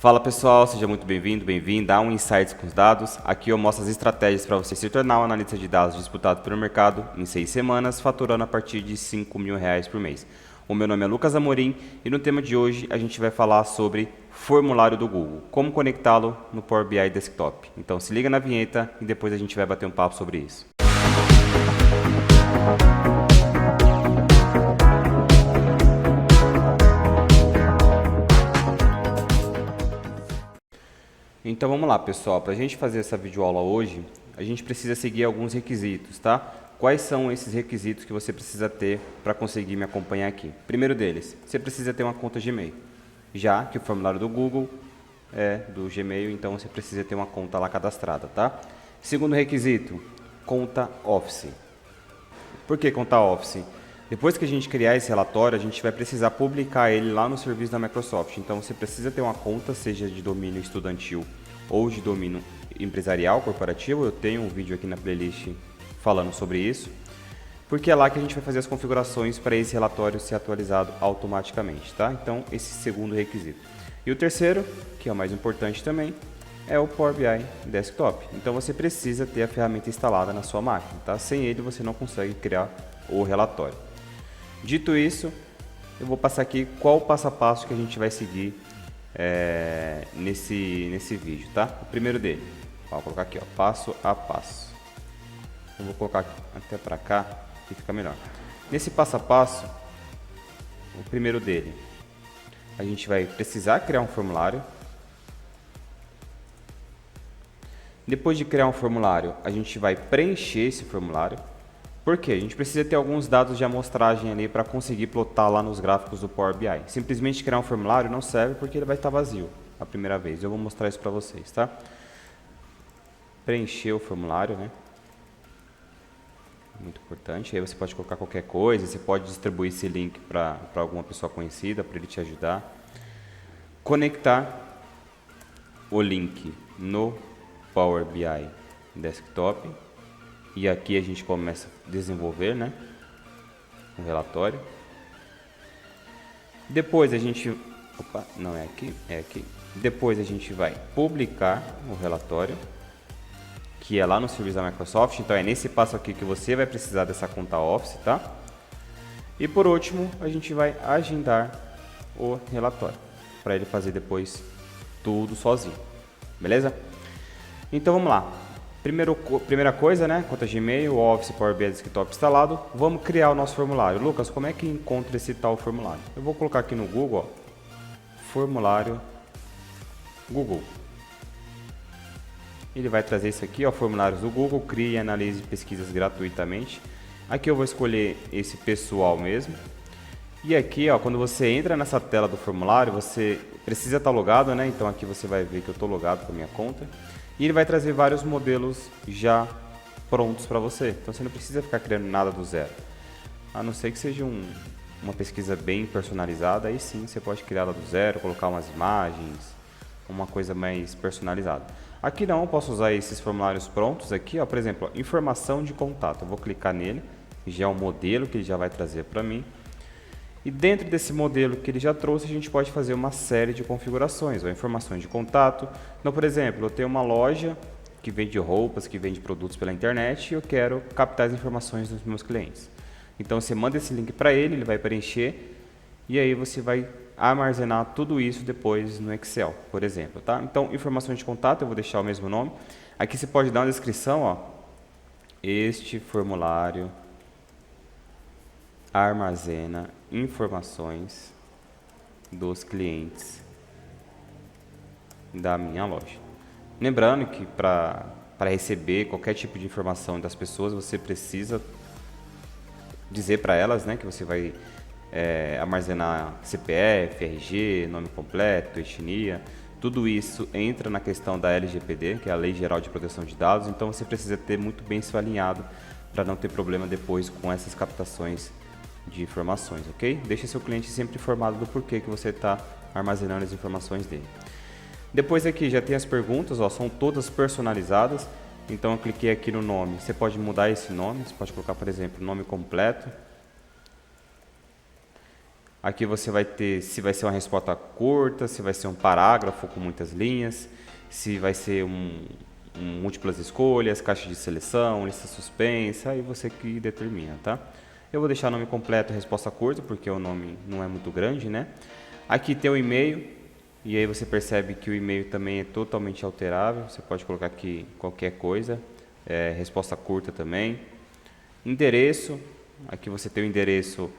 Fala pessoal, seja muito bem-vindo, bem-vinda a um Insights com os Dados. Aqui eu mostro as estratégias para você se tornar um analista de dados disputado pelo mercado em 6 semanas, faturando a partir de R$ 5.000 por mês. O meu nome é Lucas Amorim e no tema de hoje a gente vai falar sobre formulário do Google, como conectá-lo no Power BI Desktop. Então se liga na vinheta e depois a gente vai bater um papo sobre isso. Então vamos lá pessoal, para a gente fazer essa videoaula hoje, a gente precisa seguir alguns requisitos, tá? Quais são esses requisitos que você precisa ter para conseguir me acompanhar aqui? Primeiro deles, você precisa ter uma conta Gmail, já que o formulário do Google é do Gmail, então você precisa ter uma conta lá cadastrada, tá? Segundo requisito, conta Office. Por que conta Office? Depois que a gente criar esse relatório, a gente vai precisar publicar ele lá no serviço da Microsoft. Então você precisa ter uma conta, seja de domínio estudantil ou de domínio empresarial, corporativo. Eu tenho um vídeo aqui na playlist falando sobre isso, porque é lá que a gente vai fazer as configurações para esse relatório ser atualizado automaticamente, tá? Então esse segundo requisito. E o terceiro, que é o mais importante também, é o Power BI Desktop. Então você precisa ter a ferramenta instalada na sua máquina, tá? Sem ele você não consegue criar o relatório. Dito isso, eu vou passar aqui qual o passo a passo que a gente vai seguir nesse vídeo, tá? O primeiro dele, vou colocar aqui, ó, passo a passo. Eu vou colocar até para cá que fica melhor. Nesse passo a passo, o primeiro dele, a gente vai precisar criar um formulário. Depois de criar um formulário, a gente vai preencher esse formulário. Por quê? A gente precisa ter alguns dados de amostragem ali para conseguir plotar lá nos gráficos do Power BI. Simplesmente criar um formulário não serve porque ele vai estar vazio a primeira vez. Eu vou mostrar isso para vocês, tá? Preencher o formulário, né? Muito importante. Aí você pode colocar qualquer coisa, você pode distribuir esse link para alguma pessoa conhecida, para ele te ajudar. Conectar o link no Power BI Desktop. E aqui a gente começa a desenvolver, né, o relatório. Depois a gente, não é aqui, é aqui. Depois a gente vai publicar o relatório, que é lá no serviço da Microsoft. Então é nesse passo aqui que você vai precisar dessa conta Office, tá? E por último, a gente vai agendar o relatório, para ele fazer depois tudo sozinho, beleza? Então vamos lá. Primeira coisa, né? Conta Gmail, Office, Power BI Desktop instalado. Vamos criar o nosso formulário. Lucas, como é que encontra esse tal formulário? Eu vou colocar aqui no Google, ó, formulário Google. Ele vai trazer isso aqui, ó, formulários do Google, cria e analise pesquisas gratuitamente. Aqui eu vou escolher esse pessoal mesmo. E aqui, ó, quando você entra nessa tela do formulário, você precisa estar logado, né? Então aqui você vai ver que eu estou logado com a minha conta. E ele vai trazer vários modelos já prontos para você. Então você não precisa ficar criando nada do zero. A não ser que seja uma pesquisa bem personalizada, aí sim você pode criar ela do zero, colocar umas imagens, uma coisa mais personalizada. Aqui não, eu posso usar esses formulários prontos aqui, ó, por exemplo, ó, informação de contato. Eu vou clicar nele, já é um modelo que ele já vai trazer para mim. E dentro desse modelo que ele já trouxe, a gente pode fazer uma série de configurações, ou informações de contato. Então, por exemplo, eu tenho uma loja que vende roupas, que vende produtos pela internet e eu quero captar as informações dos meus clientes. Então, você manda esse link para ele, ele vai preencher e aí você vai armazenar tudo isso depois no Excel, por exemplo, tá? Então, informações de contato, eu vou deixar o mesmo nome. Aqui você pode dar uma descrição, ó. Este formulário armazena informações dos clientes da minha loja. Lembrando que para receber qualquer tipo de informação das pessoas, você precisa dizer para elas, né, que você vai armazenar CPF, RG, nome completo, etnia. Tudo isso entra na questão da LGPD, que é a Lei Geral de Proteção de Dados. Então você precisa ter muito bem isso alinhado para não ter problema depois com essas captações de informações, ok? Deixe seu cliente sempre informado do porquê que você está armazenando as informações dele. Depois aqui já tem as perguntas, ó, são todas personalizadas. Então eu cliquei aqui no nome, você pode mudar esse nome, você pode colocar, por exemplo, nome completo. Aqui você vai ter se vai ser uma resposta curta, se vai ser um parágrafo com muitas linhas, se vai ser múltiplas escolhas, caixa de seleção, lista suspensa, aí você que determina, tá? Eu vou deixar o nome completo, resposta curta, porque o nome não é muito grande, né? Aqui tem o e-mail, e aí você percebe que o e-mail também é totalmente alterável, você pode colocar aqui qualquer coisa, resposta curta também. Endereço, aqui você tem o endereço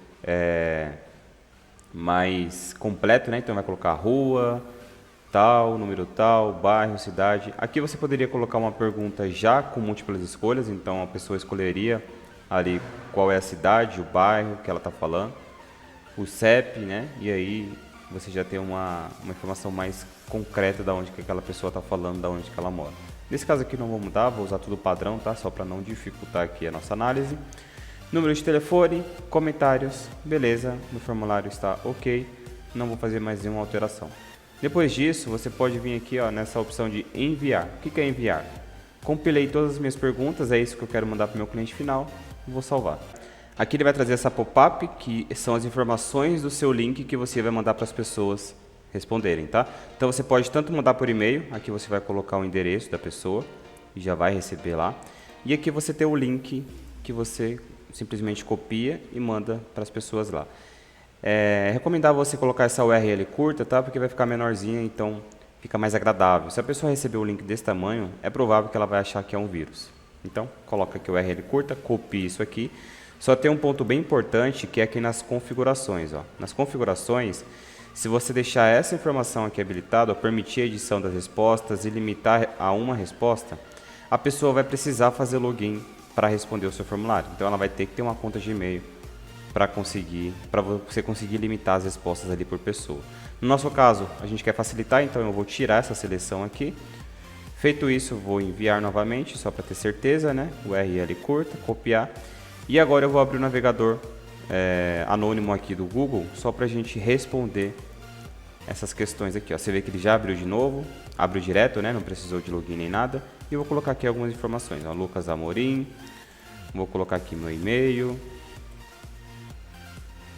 mais completo, né? Então vai colocar rua, tal, número tal, bairro, cidade. Aqui você poderia colocar uma pergunta já com múltiplas escolhas, então a pessoa escolheria ali qual é a cidade, o bairro que ela está falando, o CEP, né? E aí você já tem uma informação mais concreta da onde que aquela pessoa está falando, da onde que ela mora. Nesse caso aqui não vou mudar, vou usar tudo padrão, tá? Só para não dificultar aqui a nossa análise. Número de telefone, comentários, beleza, no formulário está ok, não vou fazer mais nenhuma alteração. Depois disso, você pode vir aqui nessa opção de enviar. O que é enviar? Compilei todas as minhas perguntas, é isso que eu quero mandar para o meu cliente final, vou salvar. Aqui ele vai trazer essa pop-up, que são as informações do seu link que você vai mandar para as pessoas responderem, tá? Então você pode tanto mandar por e-mail, aqui você vai colocar o endereço da pessoa e já vai receber lá. E aqui você tem o link que você simplesmente copia e manda para as pessoas lá. É recomendável você colocar essa URL curta, tá? Porque vai ficar menorzinha, então fica mais agradável. Se a pessoa receber o link desse tamanho, é provável que ela vai achar que é um vírus. Então, coloca aqui o URL curta, copia isso aqui. Só tem um ponto bem importante que é aqui nas configurações. Nas configurações, se você deixar essa informação aqui habilitada, permitir a edição das respostas e limitar a uma resposta, a pessoa vai precisar fazer login para responder o seu formulário. Então ela vai ter que ter uma conta de e-mail para você conseguir limitar as respostas ali por pessoa. No nosso caso, a gente quer facilitar, então eu vou tirar essa seleção aqui. Feito isso, vou enviar novamente, só para ter certeza, né? URL curta, copiar. E agora eu vou abrir o navegador anônimo aqui do Google, só para a gente responder essas questões aqui. Você vê que ele já abriu de novo, abriu direto, né? Não precisou de login nem nada. E eu vou colocar aqui algumas informações. Lucas Amorim, vou colocar aqui meu e-mail, vou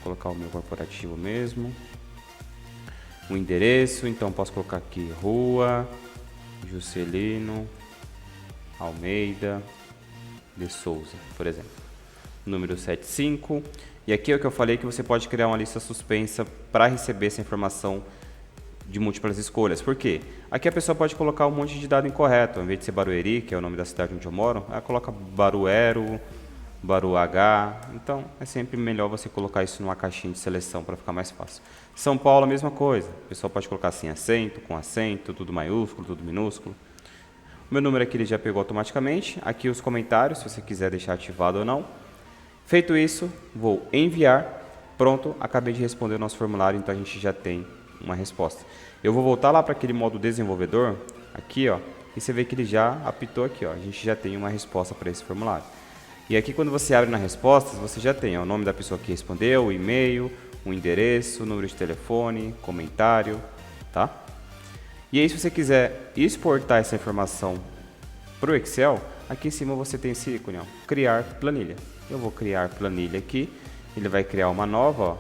colocar o meu corporativo mesmo, o endereço, então posso colocar aqui Rua Juscelino Almeida de Souza, por exemplo, número 75. E aqui é o que eu falei, que você pode criar uma lista suspensa para receber essa informação de múltiplas escolhas. Por quê? Aqui a pessoa pode colocar um monte de dado incorreto. Ao invés de ser Barueri, que é o nome da cidade onde eu moro, ela coloca Baruero, Baruagá. Então é sempre melhor você colocar isso numa caixinha de seleção para ficar mais fácil. São Paulo, a mesma coisa. O pessoal pode colocar sem acento, com acento, tudo maiúsculo, tudo minúsculo. O meu número aqui ele já pegou automaticamente. Aqui os comentários, se você quiser deixar ativado ou não. Feito isso, vou enviar. Pronto, acabei de responder o nosso formulário, então a gente já tem uma resposta. Eu vou voltar lá para aquele modo desenvolvedor, aqui, e você vê que ele já apitou aqui, a gente já tem uma resposta para esse formulário. E aqui quando você abre nas respostas, você já tem o nome da pessoa que respondeu, o e-mail, o endereço, o número de telefone, comentário, tá? E aí se você quiser exportar essa informação para o Excel, aqui em cima você tem esse ícone, criar planilha. Eu vou criar planilha aqui, ele vai criar uma nova,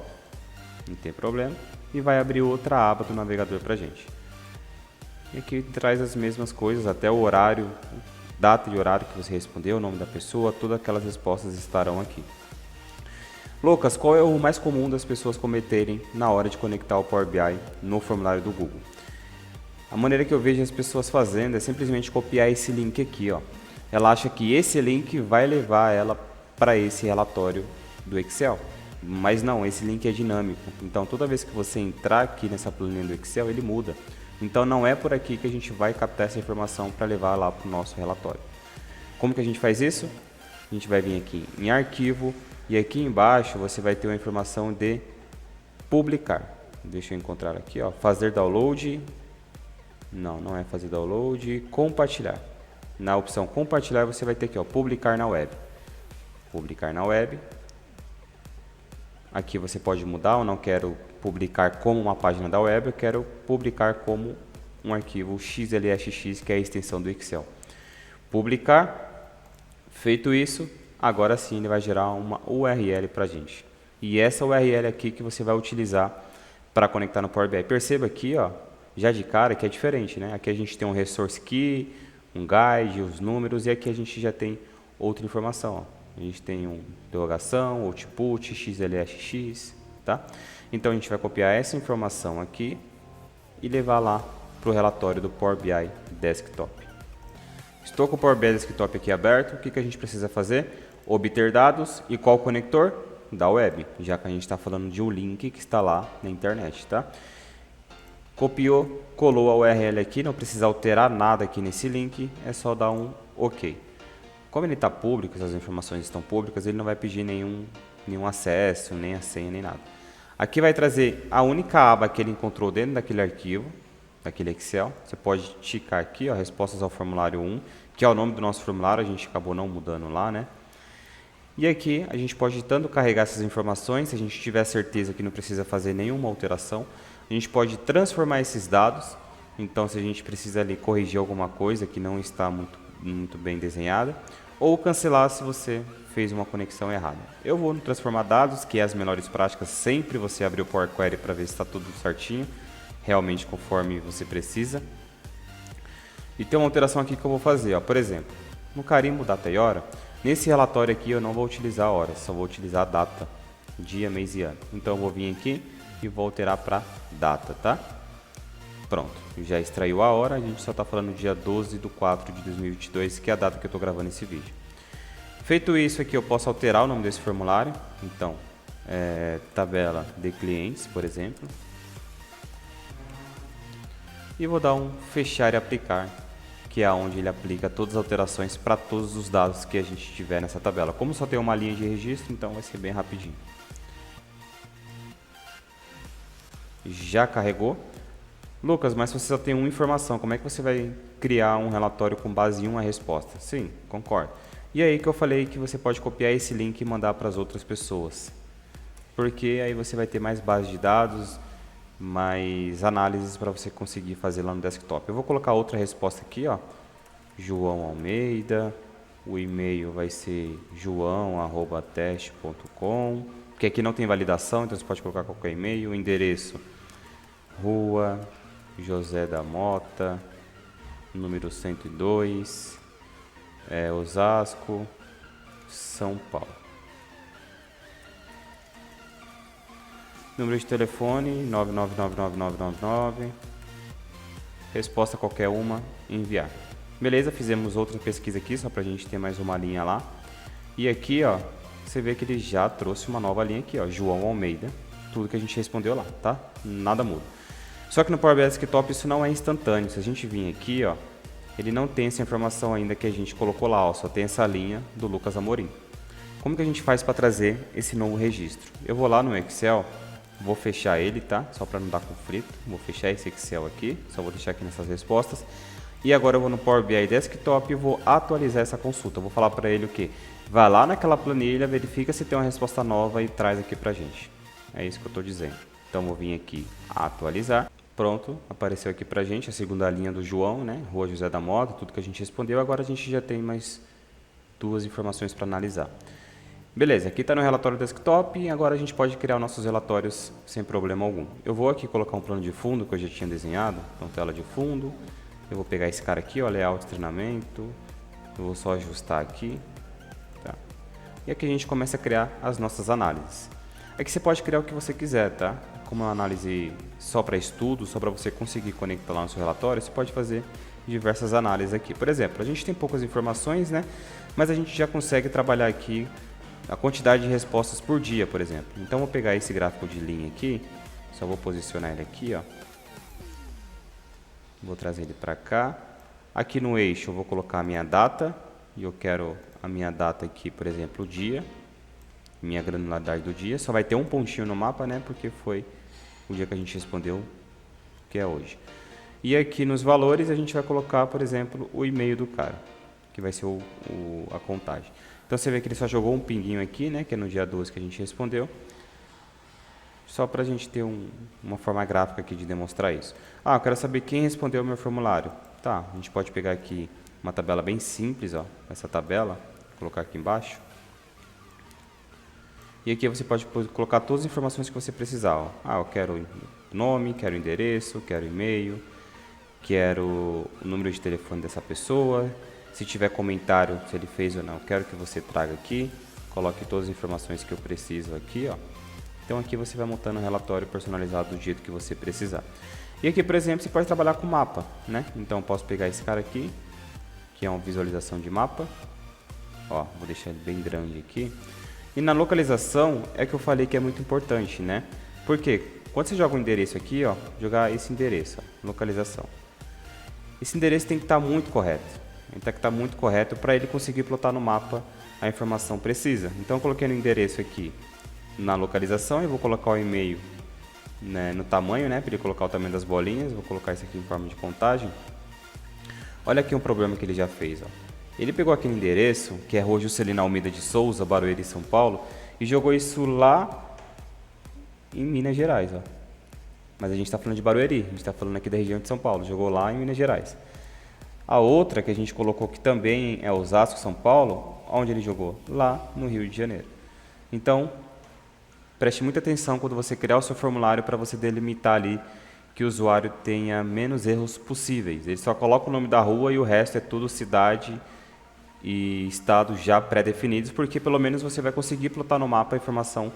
não tem problema, e vai abrir outra aba do navegador para a gente. E aqui traz as mesmas coisas, até o horário, data e horário que você respondeu, o nome da pessoa, todas aquelas respostas estarão aqui. Lucas, qual é o mais comum das pessoas cometerem na hora de conectar o Power BI no formulário do Google? A maneira que eu vejo as pessoas fazendo é simplesmente copiar esse link aqui. Ela acha que esse link vai levar ela para esse relatório do Excel. Mas não, esse link é dinâmico, então toda vez que você entrar aqui nessa planilha do Excel, ele muda. Então não é por aqui que a gente vai captar essa informação para levar lá para o nosso relatório. Como que a gente faz isso? A gente vai vir aqui em arquivo e aqui embaixo você vai ter uma informação de publicar. Deixa eu encontrar aqui, fazer download. Não é fazer download, compartilhar. Na opção compartilhar você vai ter aqui, publicar na web. Publicar na web. Aqui você pode mudar, eu não quero publicar como uma página da web, eu quero publicar como um arquivo XLSX, que é a extensão do Excel. Publicar, feito isso, agora sim ele vai gerar uma URL para a gente. E essa URL aqui que você vai utilizar para conectar no Power BI. Perceba aqui, ó, já de cara que é diferente, né? Aqui a gente tem um resource key, um guide, os números, e aqui a gente já tem outra informação, ó. A gente tem uma interrogação, output, XLSX, tá? Então a gente vai copiar essa informação aqui e levar lá para o relatório do Power BI Desktop. Estou com o Power BI Desktop aqui aberto, o que a gente precisa fazer? Obter dados e qual conector? Da web, já que a gente está falando de um link que está lá na internet, tá? Copiou, colou a URL aqui, não precisa alterar nada aqui nesse link, é só dar um OK. Como ele está público, essas informações estão públicas, ele não vai pedir nenhum acesso, nem a senha, nem nada. Aqui vai trazer a única aba que ele encontrou dentro daquele arquivo, daquele Excel. Você pode ticar aqui, ó, respostas ao formulário 1, que é o nome do nosso formulário, a gente acabou não mudando lá, né? E aqui a gente pode tanto carregar essas informações, se a gente tiver certeza que não precisa fazer nenhuma alteração, a gente pode transformar esses dados. Então, se a gente precisa ali corrigir alguma coisa que não está muito bem desenhada, ou cancelar se você fez uma conexão errada. Eu vou no transformar dados, que é as melhores práticas, sempre você abrir o Power Query para ver se está tudo certinho, realmente conforme você precisa. E tem uma alteração aqui que eu vou fazer, ó. Por exemplo, no carimbo data e hora, nesse relatório aqui eu não vou utilizar horas, só vou utilizar data, dia, mês e ano. Então eu vou vir aqui e vou alterar para data, tá? Pronto, já extraiu a hora, a gente só está falando dia 12/4/2022, que é a data que eu estou gravando esse vídeo. Feito isso aqui, eu posso alterar o nome desse formulário. Então, tabela de clientes, por exemplo. E vou dar um fechar e aplicar, que é onde ele aplica todas as alterações para todos os dados que a gente tiver nessa tabela. Como só tem uma linha de registro, então vai ser bem rapidinho. Já carregou. Lucas, mas se você só tem uma informação, como é que você vai criar um relatório com base em uma resposta? Sim, concordo. E aí que eu falei que você pode copiar esse link e mandar para as outras pessoas. Porque aí você vai ter mais base de dados, mais análises para você conseguir fazer lá no desktop. Eu vou colocar outra resposta aqui, ó. João Almeida, o e-mail vai ser joão@teste.com, porque aqui não tem validação, então você pode colocar qualquer e-mail. O endereço, Rua José da Mota, número 102, Osasco, São Paulo. Número de telefone 9999999. Resposta qualquer uma, enviar. Beleza, fizemos outra pesquisa aqui, só para a gente ter mais uma linha lá. E aqui, ó, você vê que ele já trouxe uma nova linha aqui, ó, João Almeida. Tudo que a gente respondeu lá, tá? Nada muda. Só que no Power BI Desktop isso não é instantâneo. Se a gente vir aqui, ó, ele não tem essa informação ainda que a gente colocou lá, ó, só tem essa linha do Lucas Amorim. Como que a gente faz para trazer esse novo registro? Eu vou lá no Excel, vou fechar ele, tá? Só para não dar conflito. Vou fechar esse Excel aqui, só vou deixar aqui nessas respostas. E agora eu vou no Power BI Desktop e vou atualizar essa consulta. Eu vou falar para ele o quê? Vai lá naquela planilha, verifica se tem uma resposta nova e traz aqui pra gente. É isso que eu estou dizendo. Então vou vir aqui atualizar. Pronto, apareceu aqui pra gente a segunda linha do João, né? Rua José da Mota, tudo que a gente respondeu. Agora a gente já tem mais duas informações para analisar. Beleza, aqui está no relatório desktop e agora a gente pode criar nossos relatórios sem problema algum. Eu vou aqui colocar um plano de fundo que eu já tinha desenhado, então tela de fundo. Eu vou pegar esse cara aqui, ó, layout treinamento. Eu vou só ajustar aqui. Tá? E aqui a gente começa a criar as nossas análises. Aqui você pode criar o que você quiser, tá? Como uma análise só para estudo, só para você conseguir conectar lá no seu relatório, você pode fazer diversas análises aqui. Por exemplo, a gente tem poucas informações, né? Mas a gente já consegue trabalhar aqui a quantidade de respostas por dia, por exemplo. Então, vou pegar esse gráfico de linha aqui, só vou posicionar ele aqui, ó. Vou trazer ele para cá. Aqui no eixo eu vou colocar a minha data, e eu quero a minha data aqui, por exemplo, o dia, minha granularidade do dia. Só vai ter um pontinho no mapa, né, porque foi o dia que a gente respondeu, que é hoje. E aqui nos valores a gente vai colocar, por exemplo, o e-mail do cara, que vai ser a contagem. Então você vê que ele só jogou um pinguinho aqui, né, que é no dia 12 que a gente respondeu. Só para a gente ter uma forma gráfica aqui de demonstrar isso. Ah, eu quero saber quem respondeu o meu formulário. Tá, a gente pode pegar aqui uma tabela bem simples, ó, essa tabela, colocar aqui embaixo. E aqui você pode colocar todas as informações que você precisar. Ó. Eu quero nome, quero endereço, quero e-mail, quero o número de telefone dessa pessoa. Se tiver comentário, se ele fez ou não, quero que você traga aqui. Coloque todas as informações que eu preciso aqui, ó. Então aqui você vai montando um relatório personalizado do jeito que você precisar. E aqui, por exemplo, você pode trabalhar com mapa, né? Então posso pegar esse cara aqui, que é uma visualização de mapa. Ó, vou deixar ele bem grande aqui. E na localização é que eu falei que é muito importante, né? Porque quando você joga um endereço aqui, ó, jogar esse endereço, ó, localização. Esse endereço tem que estar muito correto. Ele tem que estar muito correto para ele conseguir plotar no mapa a informação precisa. Então eu coloquei no endereço aqui na localização e vou colocar o e-mail, né, no tamanho, né, para ele colocar o tamanho das bolinhas. Vou colocar isso aqui em forma de contagem. Olha aqui um problema que ele já fez, ó. Ele pegou aquele endereço, que é Rua Juscelino Almeida de Souza, Barueri, São Paulo, e jogou isso lá em Minas Gerais, ó. Mas a gente está falando de Barueri, a gente está falando aqui da região de São Paulo, jogou lá em Minas Gerais. A outra que a gente colocou que também é Osasco, São Paulo, onde ele jogou? Lá no Rio de Janeiro. Então, preste muita atenção quando você criar o seu formulário para você delimitar ali que o usuário tenha menos erros possíveis. Ele só coloca o nome da rua e o resto é tudo cidade e estado já pré-definidos, porque pelo menos você vai conseguir plotar no mapa a informação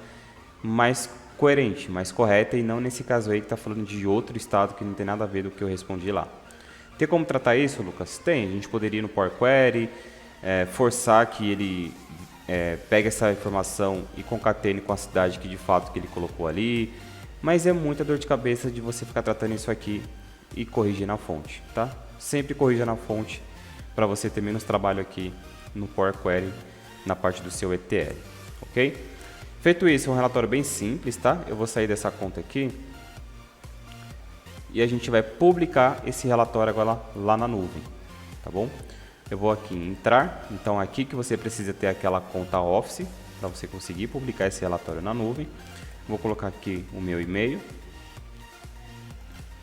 mais coerente, mais correta, e não nesse caso aí que está falando de outro estado que não tem nada a ver do que eu respondi lá. Tem como tratar isso, Lucas? Tem. A gente poderia ir no Power Query, forçar que ele pegue essa informação e concatene com a cidade que de fato que ele colocou ali, mas é muita dor de cabeça de você ficar tratando isso aqui e corrigir na fonte, tá? Sempre corrija na fonte para você ter menos trabalho aqui no Power Query na parte do seu ETL, ok? Feito isso, é um relatório bem simples, tá? Eu vou sair dessa conta aqui e a gente vai publicar esse relatório agora lá na nuvem, tá bom? Eu vou aqui em entrar, então aqui que você precisa ter aquela conta Office para você conseguir publicar esse relatório na nuvem. Vou colocar aqui o meu e-mail,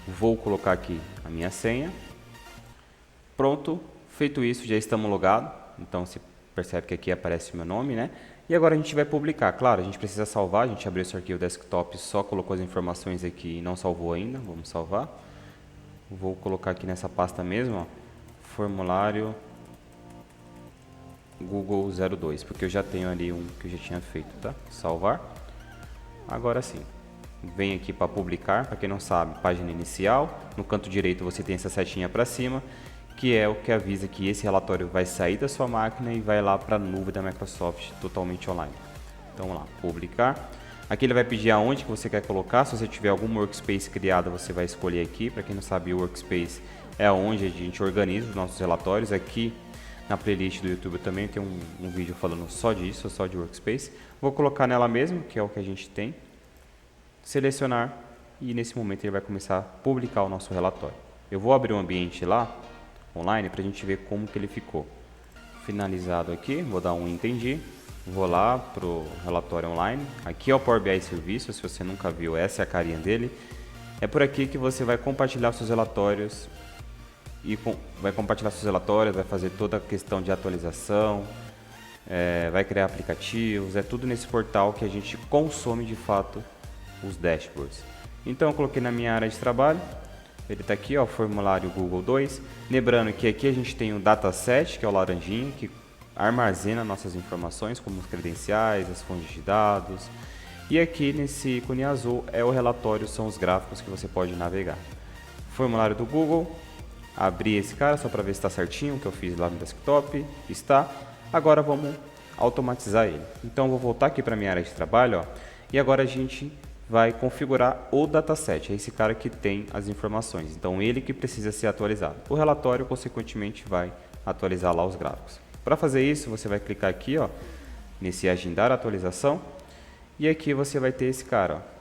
vou colocar aqui a minha senha. Pronto, feito isso, já estamos logados, então você percebe que aqui aparece o meu nome, né? E agora a gente vai publicar. Claro, a gente precisa salvar, a gente abriu esse arquivo desktop, só colocou as informações aqui e não salvou ainda, vamos salvar. Vou colocar aqui nessa pasta mesmo, ó, formulário Google 02, porque eu já tenho ali um que eu já tinha feito, tá? Salvar. Agora sim, vem aqui para publicar. Para quem não sabe, página inicial, no canto direito você tem essa setinha para cima, que é o que avisa que esse relatório vai sair da sua máquina e vai lá para a nuvem da Microsoft totalmente online. Então vamos lá, publicar. Aqui ele vai pedir aonde que você quer colocar. Se você tiver algum workspace criado, você vai escolher aqui. Para quem não sabe, o workspace é onde a gente organiza os nossos relatórios. Aqui na playlist do YouTube também tem um vídeo falando só disso, só de workspace. Vou colocar nela mesmo, que é o que a gente tem. Selecionar e nesse momento ele vai começar a publicar o nosso relatório. Eu vou abrir um ambiente lá, online, para a gente ver como que ele ficou. Finalizado aqui, vou dar um entendi. Vou lá para o relatório online. Aqui é o Power BI Serviço, se você nunca viu, essa é a carinha dele. É por aqui que você vai compartilhar seus relatórios. Vai compartilhar seus relatórios, vai fazer toda a questão de atualização, vai criar aplicativos, é tudo nesse portal que a gente consome de fato os dashboards. Então eu coloquei na minha área de trabalho, ele está aqui, ó, formulário Google 2, lembrando que aqui a gente tem o dataset, que é o laranjinha, que armazena nossas informações, como os credenciais, as fontes de dados, e aqui nesse ícone azul é o relatório, são os gráficos que você pode navegar. Formulário do Google, abri esse cara só para ver se está certinho, o que eu fiz lá no desktop, está. Agora vamos automatizar ele. Então eu vou voltar aqui para minha área de trabalho, ó, e agora a gente vai configurar o dataset, é esse cara que tem as informações, então ele que precisa ser atualizado. O relatório, consequentemente, vai atualizar lá os gráficos. Para fazer isso, você vai clicar aqui, ó, nesse agendar atualização, e aqui você vai ter esse cara, ó.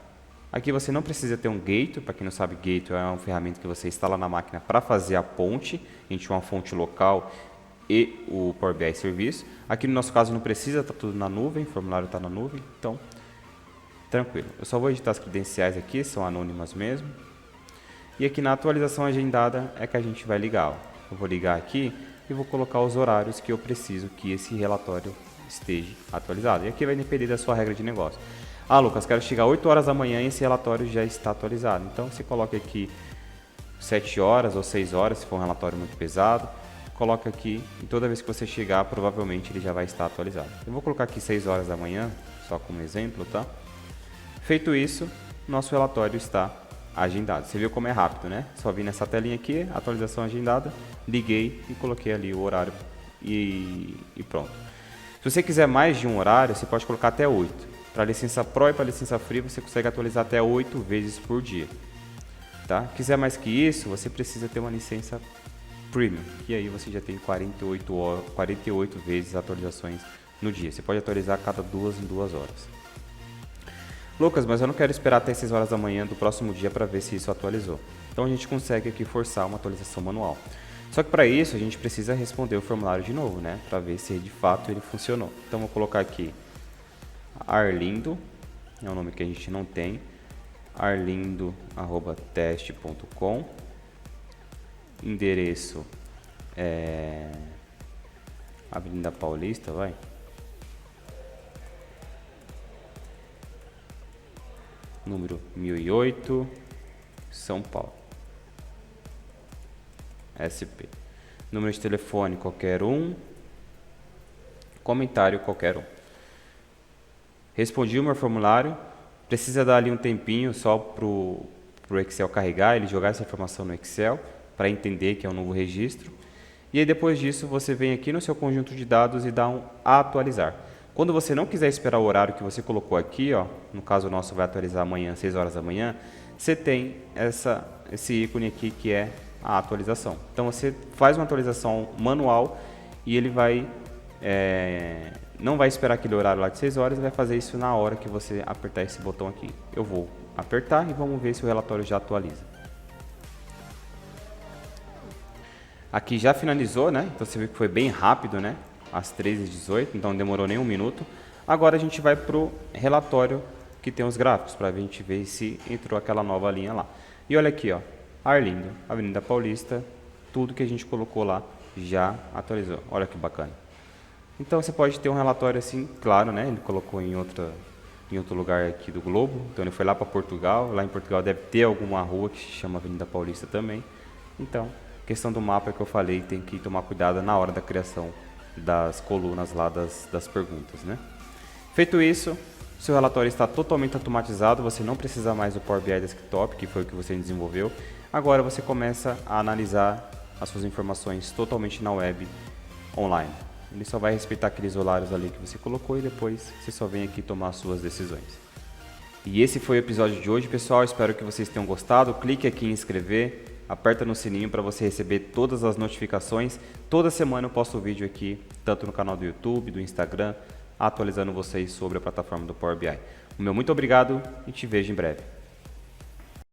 Aqui você não precisa ter um gateway, para quem não sabe, gateway é uma ferramenta que você instala na máquina para fazer a ponte entre uma fonte local e o Power BI Serviço. Aqui no nosso caso não precisa, está tudo na nuvem, o formulário está na nuvem, então tranquilo. Eu só vou editar as credenciais aqui, são anônimas mesmo. E aqui na atualização agendada é que a gente vai ligar, ó. Eu vou ligar aqui e vou colocar os horários que eu preciso que esse relatório esteja atualizado. E aqui vai depender da sua regra de negócio. Ah, Lucas, quero chegar 8 horas da manhã e esse relatório já está atualizado. Então você coloca aqui 7 horas ou 6 horas, se for um relatório muito pesado. Coloca aqui e toda vez que você chegar, provavelmente ele já vai estar atualizado. Eu vou colocar aqui 6 horas da manhã, só como exemplo, tá? Feito isso, nosso relatório está agendado. Você viu como é rápido, né? Só vim nessa telinha aqui, atualização agendada, liguei e coloquei ali o horário e pronto. Se você quiser mais de um horário, você pode colocar até 8. Para licença Pro e para licença Free, você consegue atualizar até 8 vezes por dia. Tá? Quiser mais que isso, você precisa ter uma licença Premium, e aí você já tem 48 vezes atualizações no dia. Você pode atualizar a cada 2 em 2 horas. Lucas, mas eu não quero esperar até 6 horas da manhã do próximo dia para ver se isso atualizou. Então a gente consegue aqui forçar uma atualização manual. Só que para isso a gente precisa responder o formulário de novo, né? Para ver se de fato ele funcionou. Então vou colocar aqui Arlindo, é um nome que a gente não tem, arlindo@teste.com, endereço Avenida Paulista, vai. Número 1008, São Paulo. SP. Número de telefone qualquer um. Comentário qualquer um. Respondi o meu formulário. Precisa dar ali um tempinho só pro Excel carregar, ele jogar essa informação no Excel para entender que é um novo registro. E aí depois disso você vem aqui no seu conjunto de dados e dá um atualizar. Quando você não quiser esperar o horário que você colocou aqui, ó, no caso nosso vai atualizar amanhã, 6 horas da manhã, você tem esse ícone aqui que é a atualização. Então você faz uma atualização manual e ele não vai esperar aquele horário lá de 6 horas, vai fazer isso na hora que você apertar esse botão aqui. Eu vou apertar e vamos ver se o relatório já atualiza. Aqui já finalizou, né? Então você viu que foi bem rápido, né? Às 13h18, então não demorou nem um minuto. Agora a gente vai para o relatório que tem os gráficos, para a gente ver se entrou aquela nova linha lá. E olha aqui, ó, Arlindo, Avenida Paulista, tudo que a gente colocou lá já atualizou. Olha que bacana. Então você pode ter um relatório assim, claro, né? Ele colocou em outro lugar aqui do globo, então ele foi lá para Portugal. Lá em Portugal deve ter alguma rua que se chama Avenida Paulista também. Então, questão do mapa que eu falei, tem que tomar cuidado na hora da criação das colunas lá das perguntas, né? Feito isso, seu relatório está totalmente automatizado, você não precisa mais do Power BI Desktop, que foi o que você desenvolveu. Agora você começa a analisar as suas informações totalmente na web, online. Ele só vai respeitar aqueles horários ali que você colocou e depois você só vem aqui tomar as suas decisões. E esse foi o episódio de hoje, pessoal. Espero que vocês tenham gostado. Clique aqui em inscrever. Aperta no sininho para você receber todas as notificações. Toda semana eu posto vídeo aqui, tanto no canal do YouTube, do Instagram, atualizando vocês sobre a plataforma do Power BI. O meu muito obrigado e te vejo em breve.